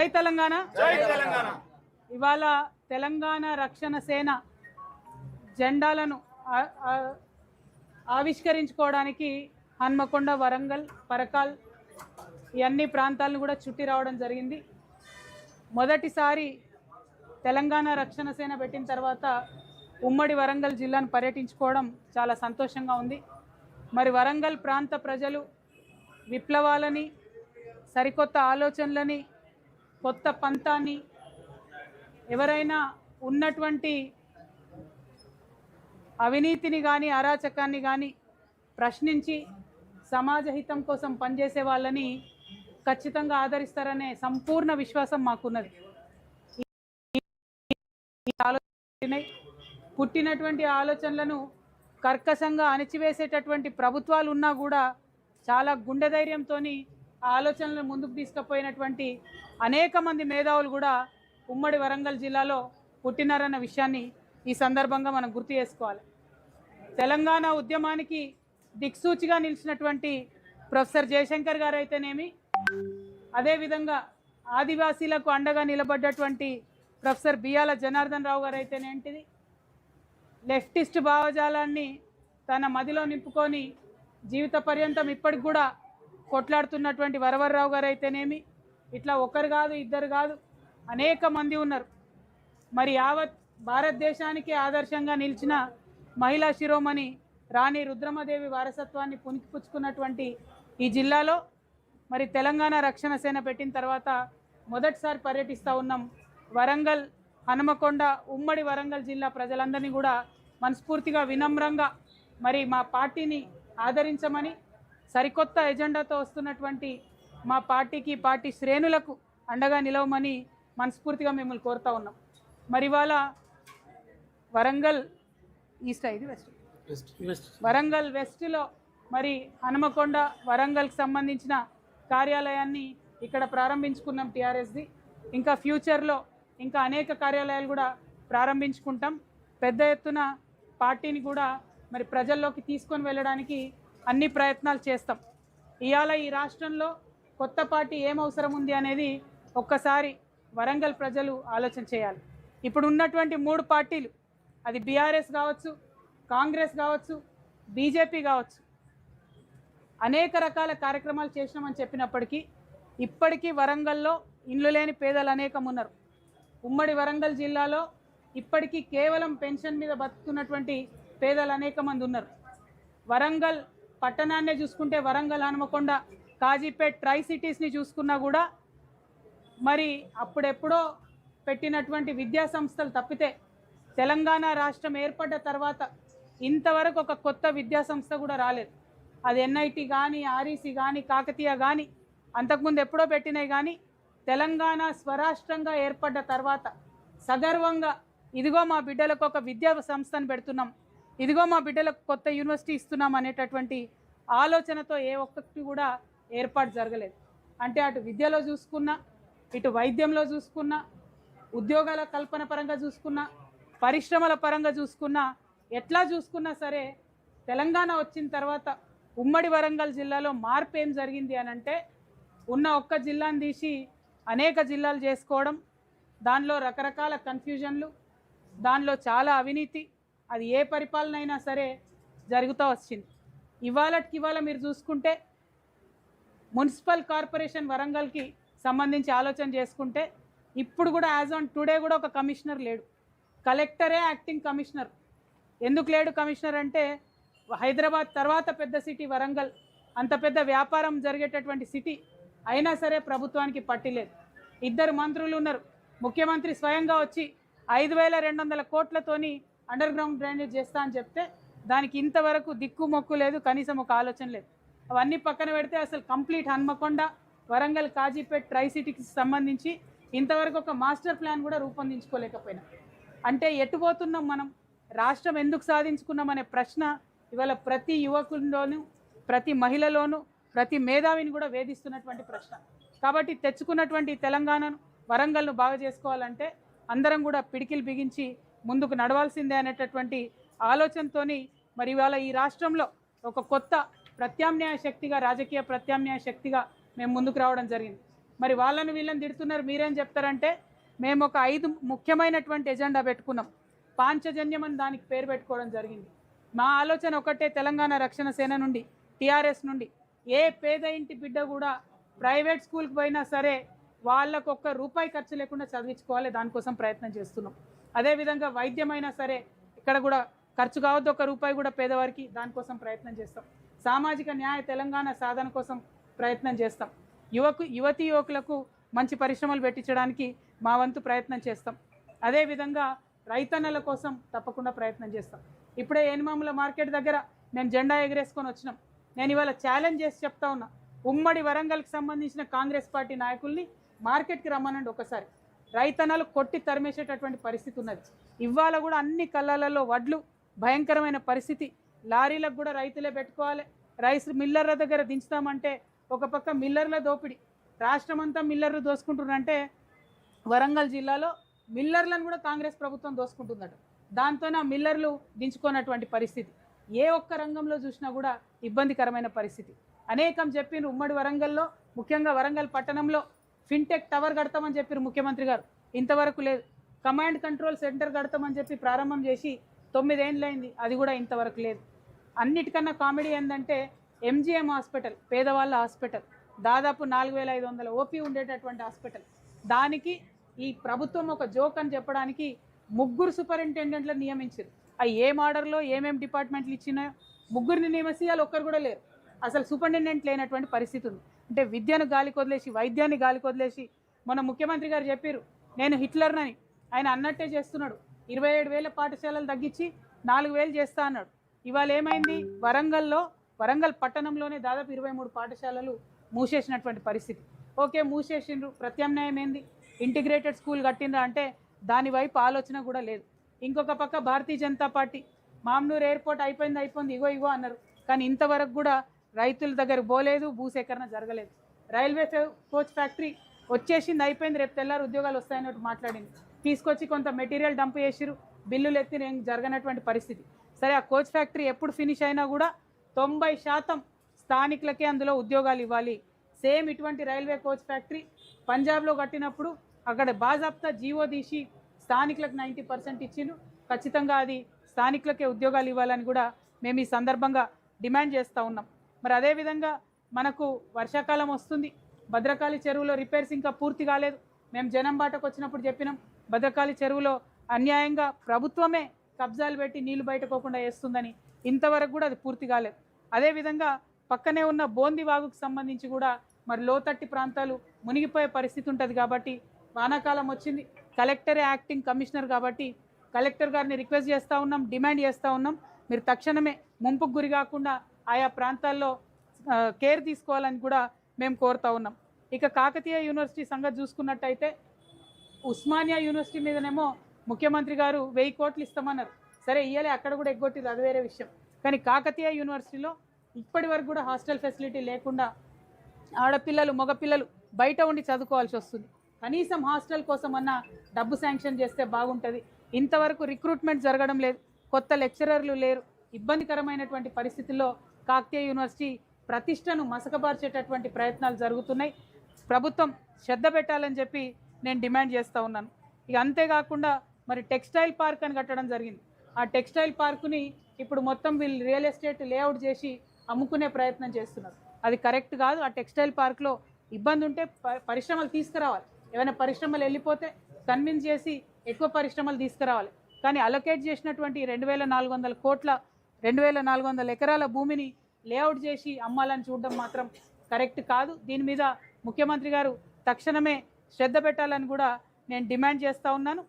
జై తెలంగాణ జై తెలంగాణ. ఇవాళ తెలంగాణ రక్షణ సేన జెండాలను ఆవిష్కరించుకోవడానికి హన్మకొండ, వరంగల్, పరకాల్ ఈ అన్ని ప్రాంతాలను కూడా చుట్టి రావడం జరిగింది. మొదటిసారి తెలంగాణ రక్షణ సేన పెట్టిన తర్వాత ఉమ్మడి వరంగల్ జిల్లాను పర్యటించుకోవడం చాలా సంతోషంగా ఉంది. మరి వరంగల్ ప్రాంత ప్రజలు విప్లవాలని, సరికొత్త ఆలోచనలని, కొత్త పంతాన్ని, ఎవరైనా ఉన్నటువంటి అవినీతిని కానీ అరాచకాన్ని కానీ ప్రశ్నించి సమాజ హితం కోసం పనిచేసే వాళ్ళని ఖచ్చితంగా ఆదరిస్తారనే సంపూర్ణ విశ్వాసం మాకున్నది. పుట్టినటువంటి ఆలోచనలను కర్కశంగా అణిచివేసేటటువంటి ప్రభుత్వాలు ఉన్నా కూడా చాలా గుండె ధైర్యంతో ఆ ఆలోచనలను ముందుకు తీసుకుపోయినటువంటి అనేక మంది మేధావులు కూడా ఉమ్మడి వరంగల్ జిల్లాలో పుట్టినారన్న విషయాన్ని ఈ సందర్భంగా మనం గుర్తు చేసుకోవాలి. తెలంగాణ ఉద్యమానికి దిక్సూచిగా నిలిచినటువంటి ప్రొఫెసర్ జయశంకర్ గారు అయితేనేమి, అదేవిధంగా ఆదివాసీలకు అండగా నిలబడ్డటువంటి ప్రొఫెసర్ బియ్యాల జనార్దన్ రావు గారు అయితేనేంటిది, లెఫ్టిస్ట్ భావజాలాన్ని తన మదిలో నింపుకొని జీవిత పర్యంతం ఇప్పటికి కూడా కొట్లాడుతున్నటువంటి వరవర్రావు గారు అయితేనేమి, ఇట్లా ఒకరు కాదు ఇద్దరు కాదు అనేక మంది ఉన్నారు. మరి యావత్ భారతదేశానికి ఆదర్శంగా నిలిచిన మహిళా శిరోమణి రాణి రుద్రమదేవి వారసత్వాన్ని పుణికిపుచ్చుకున్నటువంటి ఈ జిల్లాలో మరి తెలంగాణ రక్షణ సేన పెట్టిన తర్వాత మొదటిసారి పర్యటిస్తూ ఉన్నాం. వరంగల్, హనుమకొండ, ఉమ్మడి వరంగల్ జిల్లా ప్రజలందరినీ కూడా మనస్ఫూర్తిగా వినమ్రంగా మరి మా పార్టీని ఆదరించమని, సరికొత్త ఎజెండాతో వస్తున్నటువంటి మా పార్టీకి, పార్టీ శ్రేణులకు అండగా నిలవమని మనస్ఫూర్తిగా మిమ్మల్ని కోరుతూ ఉన్నాం. మరి ఇవాళ వరంగల్ ఈస్ట్, ఇది వెస్ట్, వరంగల్ వెస్ట్లో మరి హనుమకొండ, వరంగల్కి సంబంధించిన కార్యాలయాన్ని ఇక్కడ ప్రారంభించుకున్నాం టీఆర్ఎస్ది. ఇంకా ఫ్యూచర్లో ఇంకా అనేక కార్యాలయాలు కూడా ప్రారంభించుకుంటాం. పెద్ద ఎత్తున పార్టీని కూడా మరి ప్రజల్లోకి తీసుకొని వెళ్ళడానికి అన్ని ప్రయత్నాలు చేస్తాం. ఇవాళ ఈ రాష్ట్రంలో కొత్త పార్టీ ఏం అవసరం ఉంది అనేది ఒక్కసారి వరంగల్ ప్రజలు ఆలోచన చేయాలి. ఇప్పుడు ఉన్నటువంటి 3 పార్టీలు, అది బీఆర్ఎస్ కావచ్చు, కాంగ్రెస్ కావచ్చు, బీజేపీ కావచ్చు, అనేక రకాల కార్యక్రమాలు చేసినామని చెప్పినప్పటికీ ఇప్పటికీ వరంగల్లో ఇండ్లు లేని పేదలు అనేకం ఉన్నారు. ఉమ్మడి వరంగల్ జిల్లాలో ఇప్పటికీ కేవలం పెన్షన్ మీద బతుకుతున్నటువంటి పేదలు అనేక మంది ఉన్నారు. వరంగల్ పట్టణాన్నే చూసుకుంటే వరంగల్, హనుమకొండ, కాజీపేట్, ట్రై సిటీస్ని చూసుకున్నా కూడా మరి అప్పుడెప్పుడో పెట్టినటువంటి విద్యా సంస్థలు తప్పితే తెలంగాణ రాష్ట్రం ఏర్పడ్డ తర్వాత ఇంతవరకు ఒక కొత్త విద్యా సంస్థ కూడా రాలేదు. అది ఎన్ఐటి కానీ, ఆర్ఈసి కానీ, కాకతీయ కానీ అంతకుముందు ఎప్పుడో పెట్టినాయి. కానీ తెలంగాణ స్వరాష్ట్రంగా ఏర్పడ్డ తర్వాత సగర్వంగా ఇదిగో మా బిడ్డలకు ఒక విద్యా సంస్థను పెడుతున్నాం, ఇదిగో మా బిడ్డలకు కొత్త యూనివర్సిటీ ఇస్తున్నాం అనేటటువంటి ఆలోచనతో ఏ ఒక్కటి కూడా ఏర్పాటు జరగలేదు. అంటే అటు విద్యలో చూసుకున్నా, ఇటు వైద్యంలో చూసుకున్నా, ఉద్యోగాల కల్పన పరంగా చూసుకున్నా, పరిశ్రమల పరంగా చూసుకున్నా, ఎట్లా చూసుకున్నా సరే తెలంగాణ వచ్చిన తర్వాత ఉమ్మడి వరంగల్ జిల్లాలో మార్పు ఏం జరిగింది అని అంటే, ఉన్న ఒక్క జిల్లాను తీసి అనేక జిల్లాలు చేసుకోవడం, దానిలో రకరకాల కన్ఫ్యూజన్లు, దానిలో చాలా అవినీతి, అది ఏ పరిపాలన అయినా సరే జరుగుతూ వచ్చింది. ఇవాళ మీరు చూసుకుంటే మున్సిపల్ కార్పొరేషన్ వరంగల్కి సంబంధించి ఆలోచన చేసుకుంటే ఇప్పుడు కూడా యాజ్ ఆన్ టుడే కూడా ఒక కమిషనర్ లేడు. కలెక్టరే యాక్టింగ్ కమిషనర్. ఎందుకు లేడు కమిషనర్ అంటే, హైదరాబాద్ తర్వాత పెద్ద సిటీ వరంగల్, అంత పెద్ద వ్యాపారం జరిగేటటువంటి సిటీ అయినా సరే ప్రభుత్వానికి పట్టిలేదు. 2 మంత్రులు ఉన్నారు. ముఖ్యమంత్రి స్వయంగా వచ్చి 5200 కోట్లతోని అండర్ గ్రౌండ్ డ్రైనేజ్ చేస్తా అని చెప్తే దానికి ఇంతవరకు దిక్కు మొక్కు లేదు, కనీసం ఒక ఆలోచన లేదు. అవన్నీ పక్కన పెడితే అసలు కంప్లీట్ హన్మకొండ, వరంగల్, కాజీపేట్, ట్రై సిటీకి సంబంధించి ఇంతవరకు ఒక మాస్టర్ ప్లాన్ కూడా రూపొందించుకోలేకపోయినా. అంటే ఎటుపోతున్నాం మనం, రాష్ట్రం ఎందుకు సాధించుకున్నాం అనే ప్రశ్న ఇవాళ ప్రతి యువకుల్లోనూ, ప్రతి మహిళలోనూ, ప్రతి మేధావిని కూడా వేధిస్తున్నటువంటి ప్రశ్న. కాబట్టి తెచ్చుకున్నటువంటి తెలంగాణను, వరంగల్ను బాగా చేసుకోవాలంటే అందరం కూడా పిడికిలు బిగించి ముందుకు నడవాల్సిందే అనేటటువంటి ఆలోచనతోని మరి ఇవాళ ఈ రాష్ట్రంలో ఒక కొత్త ప్రత్యామ్నాయ శక్తిగా, రాజకీయ ప్రత్యామ్నాయ శక్తిగా మేము ముందుకు రావడం జరిగింది. మరి వాళ్ళని వీళ్ళని తిడుతున్నారు, మీరేం చెప్తారంటే మేము ఒక 5 ముఖ్యమైనటువంటి ఎజెండా పెట్టుకున్నాం. పాంచజన్యం అని దానికి పేరు పెట్టుకోవడం జరిగింది. మా ఆలోచన ఒకటే, తెలంగాణ రక్షణ సేన నుండి, టీఆర్ఎస్ నుండి ఏ పేద ఇంటి బిడ్డ కూడా ప్రైవేట్ స్కూల్కి పోయినా సరే వాళ్ళకు ఒక్క రూపాయి ఖర్చు లేకుండా చదివించుకోవాలి, దానికోసం ప్రయత్నం చేస్తున్నాం. అదేవిధంగా వైద్యమైనా సరే ఇక్కడ కూడా ఖర్చు కావద్దు, ఒక్క రూపాయి కూడా పేదవారికి, దానికోసం ప్రయత్నం చేస్తాం. సామాజిక న్యాయ తెలంగాణ సాధన కోసం ప్రయత్నం చేస్తాం. యువతీ యువకులకు మంచి పరిశ్రమలు పెట్టించడానికి మా వంతు ప్రయత్నం చేస్తాం. అదేవిధంగా రైతన్నల కోసం తప్పకుండా ప్రయత్నం చేస్తాం. ఇప్పుడే ఏనుమాముల మార్కెట్ దగ్గర నేను జెండా ఎగరేసుకొని వచ్చినాం. నేను ఇవాళ ఛాలెంజ్ చేసి చెప్తా ఉన్నా, ఉమ్మడి వరంగల్కి సంబంధించిన కాంగ్రెస్ పార్టీ నాయకుల్ని మార్కెట్కి రమ్మనండి. ఒకసారి రైతన్నలు కొట్టి తరిమేసేటటువంటి పరిస్థితి ఉన్నది. ఇవాళ కూడా అన్ని కళ్ళలలో వడ్లు భయంకరమైన పరిస్థితి. లారీలకు కూడా రైతులే పెట్టుకోవాలి. రైస్ మిల్లర్ల దగ్గర దించుతామంటే ఒక పక్క మిల్లర్ల దోపిడీ, రాష్ట్రం అంతా మిల్లర్లు దోసుకుంటున్నారంటే వరంగల్ జిల్లాలో మిల్లర్లను కూడా కాంగ్రెస్ ప్రభుత్వం దోసుకుంటుందట. దాంతోనే ఆ మిల్లర్లు దించుకున్నటువంటి పరిస్థితి. ఏ ఒక్క రంగంలో చూసినా కూడా ఇబ్బందికరమైన పరిస్థితి. అనేకం చెప్పిన ఉమ్మడి వరంగల్లో, ముఖ్యంగా వరంగల్ పట్టణంలో ఫిన్టెక్ టవర్ కడతామని చెప్పారు ముఖ్యమంత్రి గారు, ఇంతవరకు లేదు. కమాండ్ కంట్రోల్ సెంటర్ కడతామని చెప్పి ప్రారంభం చేసి 9 ఏళ్ళైంది, అది కూడా ఇంతవరకు లేదు. అన్నిటికన్నా కామెడీ ఏంటంటే ఎంజిఎం హాస్పిటల్, పేదవాళ్ళ హాస్పిటల్, దాదాపు 4500 ఓపీ ఉండేటటువంటి హాస్పిటల్, దానికి ఈ ప్రభుత్వం ఒక జోక్ అని చెప్పడానికి 3 సూపరింటెండెంట్లను నియమించారు. అవి ఏ ఆర్డర్లో ఏమేమి డిపార్ట్మెంట్లు ఇచ్చినాయో 3ని నియమిస్తే వాళ్ళు ఒక్కరు కూడా లేరు. అసలు సూపరింటెండెంట్ లేనటువంటి పరిస్థితి ఉంది. అంటే విద్యను గాలికి వదిలేసి, వైద్యాన్ని గాలికి వదిలేసి, మొన్న ముఖ్యమంత్రి గారు చెప్పారు నేను హిట్లర్నని, ఆయన అన్నట్టే చేస్తున్నాడు. 27,000 పాఠశాలలు తగ్గించి 4,000 చేస్తా అన్నాడు. ఇవాళ ఏమైంది, వరంగల్ పట్టణంలోనే దాదాపు 23 పాఠశాలలు మూసేసినటువంటి పరిస్థితి. ఓకే, మూసేసిండ్రు, ప్రత్యామ్నాయం ఏంది? ఇంటిగ్రేటెడ్ స్కూల్ కట్టిండ్రా అంటే దాని వైపు ఆలోచన కూడా లేదు. ఇంకొక పక్క భారతీయ జనతా పార్టీ మామ్నూర్ ఎయిర్పోర్ట్ అయిపోయింది ఇగో అన్నారు, కానీ ఇంతవరకు కూడా రైతుల దగ్గర పోలేదు, భూసేకరణ జరగలేదు. రైల్వే కోచ్ ఫ్యాక్టరీ వచ్చేసింది, అయిపోయింది, రేపు తెల్లారు ఉద్యోగాలు వస్తాయన్నట్టు మాట్లాడింది. తీసుకొచ్చి కొంత మెటీరియల్ డంప్ చేసిరు, బిల్లులు ఎత్తి జరగనటువంటి పరిస్థితి. సరే, ఆ కోచ్ ఫ్యాక్టరీ ఎప్పుడు ఫినిష్ అయినా కూడా 90% స్థానికులకే అందులో ఉద్యోగాలు ఇవ్వాలి. సేమ్ ఇటువంటి రైల్వే కోచ్ ఫ్యాక్టరీ పంజాబ్లో కట్టినప్పుడు అక్కడ బాజాప్తా జీవో తీసి స్థానికులకు 90% ఇచ్చిండు. ఖచ్చితంగా అది స్థానికులకే ఉద్యోగాలు ఇవ్వాలని కూడా మేము ఈ సందర్భంగా డిమాండ్ చేస్తూ ఉన్నాం. మరి అదేవిధంగా మనకు వర్షాకాలం వస్తుంది, భద్రకాళి చెరువులో రిపేర్స్ ఇంకా పూర్తి కాలేదు. మేము జనం బాటకు వచ్చినప్పుడు చెప్పినాం, భద్రకాళి చెరువులో అన్యాయంగా ప్రభుత్వమే కబ్జాలు పెట్టి నీళ్లు బయటపోకుండా వేస్తుందని, ఇంతవరకు కూడా అది పూర్తి కాలేదు. అదేవిధంగా పక్కనే ఉన్న బోంది వాగుకు సంబంధించి కూడా మరి లోతట్టి ప్రాంతాలు మునిగిపోయే పరిస్థితి ఉంటుంది. కాబట్టి వానాకాలం వచ్చింది, కలెక్టరే యాక్టింగ్ కమిషనర్ కాబట్టి కలెక్టర్ గారిని రిక్వెస్ట్ చేస్తూ ఉన్నాం, డిమాండ్ చేస్తూ ఉన్నాం, మీరు తక్షణమే ముంపుకు గురి కాకుండా ఆయా ప్రాంతాల్లో కేర్ తీసుకోవాలని కూడా మేము కోరుతూ ఉన్నాం. ఇక కాకతీయ యూనివర్సిటీ సంగతి చూసుకున్నట్టయితే ఉస్మానియా యూనివర్సిటీ మీదనేమో ముఖ్యమంత్రి గారు 1000 కోట్లు ఇస్తామన్నారు. సరే, ఇయ్యలే, అక్కడ కూడా ఎగ్గొట్టిరు, అది వేరే విషయం. కానీ కాకతీయ యూనివర్సిటీలో ఇప్పటి వరకు కూడా హాస్టల్ ఫెసిలిటీ లేకుండా ఆడపిల్లలు మగపిల్లలు బయట ఉండి చదువుకోవాల్సి వస్తుంది. కనీసం హాస్టల్ కోసం అన్న డబ్బు శాంక్షన్ చేస్తే బాగుంటుంది. ఇంతవరకు రిక్రూట్మెంట్ జరగడం లేదు, కొత్త లెక్చరర్లు లేరు. ఇబ్బందికరమైనటువంటి పరిస్థితుల్లో కాకతీయ యూనివర్సిటీ ప్రతిష్టను మసకబార్చేటటువంటి ప్రయత్నాలు జరుగుతున్నాయి. ప్రభుత్వం శ్రద్ధ పెట్టాలని చెప్పి నేను డిమాండ్ చేస్తూ ఉన్నాను. ఇక అంతేకాకుండా మరి టెక్స్టైల్ పార్క్ అని కట్టడం జరిగింది. ఆ టెక్స్టైల్ పార్కుని ఇప్పుడు మొత్తం వీళ్ళు రియల్ ఎస్టేట్ లేఅవుట్ చేసి అమ్ముకునే ప్రయత్నం చేస్తున్నారు. అది కరెక్ట్ కాదు. ఆ టెక్స్టైల్ పార్క్లో ఇబ్బంది ఉంటే పరిశ్రమలు తీసుకురావాలి. ఏమైనా పరిశ్రమలు వెళ్ళిపోతే కన్విన్స్ చేసి ఎక్కువ పరిశ్రమలు తీసుకురావాలి. కానీ అలొకేట్ చేసినటువంటి 2400 కోట్ల 2400 ఎకరాల భూమిని లేఅవుట్ చేసి అమ్మాలని చూడడం మాత్రం కరెక్ట్ కాదు. దీని మీద ముఖ్యమంత్రి గారు తక్షణమే శ్రద్ధ పెట్టాలని కూడా నేను డిమాండ్ చేస్తూ ఉన్నాను.